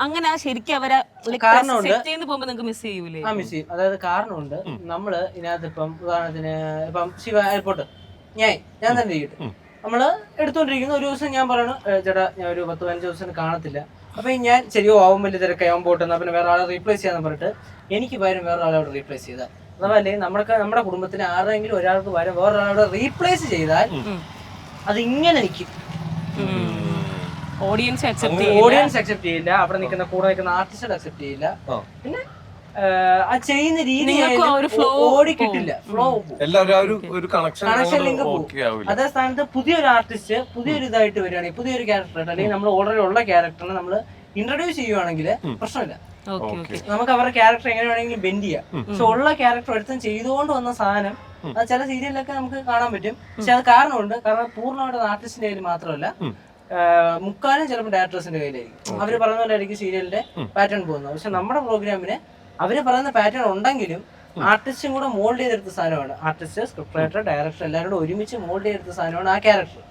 അങ്ങനെ ശരിക്കും അവരെ സെറ്റ് ചെയ്ത് പോകുമ്പോ നിങ്ങൾക്ക് മിസ് ചെയ്യൂലേ? മിസ് ചെയ്യും. അതായത് കാരണമുണ്ട്. നമ്മള് ഇതിനകത്ത് ഇപ്പം ഉദാഹരണത്തിന് ഇപ്പം ശിവ എയർപോർട്ട് ഞാൻ തന്നെ ഇരിക്കട്ടെ, നമ്മള് എടുത്തോണ്ടിരിക്കുന്ന ഒരു ദിവസം ഞാൻ പറയണു ചേട്ടാ ഞാൻ ഒരു 10-15 ദിവസം കാണത്തില്ല, അപ്പൊ ഞാൻ ശരിയോ ആവും വലിയ തിരക്കാവും പോട്ടെന്നാ പിന്നെ വേറെ ആളെ റീപ്ലേസ് ചെയ്യാന്ന് പറഞ്ഞിട്ട് എനിക്ക് പകരം വേറെ ആളെ അവിടെ റീപ്ലേസ് ചെയ്താൽ, അഥവാ അല്ലെങ്കിൽ നമ്മുടെ കുടുംബത്തിന് ആരെങ്കിലും ഒരാൾക്ക് പകരം വേറെ ആളെ റീപ്ലേസ് ചെയ്താൽ അത് ഇങ്ങനെ നിൽക്കും. ഓഡിയൻസ് അക്സെപ്റ്റ് ചെയ്യില്ല, അവിടെ നിൽക്കുന്ന കൂടെ നിൽക്കുന്ന ആർട്ടിസ്റ്റ് അക്സെപ്റ്റ് ചെയ്യില്ല. പിന്നെ ആ ചെയ്യുന്ന രീതി ഓടി കിട്ടില്ല, ഫ്ലോ കണക്ഷൻ ലിങ്ക് പോകും. അതേ സ്ഥാനത്ത് പുതിയൊരു ആർട്ടിസ്റ്റ് പുതിയൊരു ഇതായിട്ട് വരികയാണെങ്കിൽ, പുതിയൊരു ക്യാരക്ടർ അല്ലെങ്കിൽ നമ്മൾ ഓൾറെഡി ഉള്ള ക്യാരക്ടറിനെ നമ്മൾ ഇൻട്രൊഡ്യൂസ് ചെയ്യുവാണെങ്കിൽ പ്രശ്നമില്ല. നമുക്ക് അവരുടെ ക്യാരക്ടർ എങ്ങനെ വേണമെങ്കിലും ബെൻഡ് ചെയ്യാം. പക്ഷെ ഉള്ള ക്യാരക്ടർ ഒരുത്തം ചെയ്തുകൊണ്ട് വന്ന സാധനം അത് ചില സീരിയലിലൊക്കെ നമുക്ക് കാണാൻ പറ്റും. പക്ഷെ അത് കാരണമുണ്ട്. കാരണം പൂർണ്ണമായിട്ട് ആർട്ടിസ്റ്റിന്റെ കയ്യിൽ മാത്രമല്ല, മുക്കാലും ചിലപ്പോൾ ഡയറക്ടേഴ്സിന്റെ കയ്യിലായിരിക്കും. അവര് പറയുന്ന പോലെ ആയിരിക്കും സീരിയലിന്റെ പാറ്റേൺ പോകുന്നത്. പക്ഷെ നമ്മുടെ പ്രോഗ്രാമിന് അവര് പറയുന്ന പാറ്റേൺ ഉണ്ടെങ്കിലും ആർട്ടിസ്റ്റും കൂടെ മോൾഡ് ചെയ്തെടുത്ത സാധനമാണ്. ആർട്ടിസ്റ്റ്, സ്ക്രിപ്റ്റ് റൈറ്റർ, ഡയറക്ടർ എല്ലാവരും കൂടെ ഒരുമിച്ച് മോൾഡ് ചെയ്തെടുത്ത സാധനമാണ് ആ ക്യാരക്ടർ.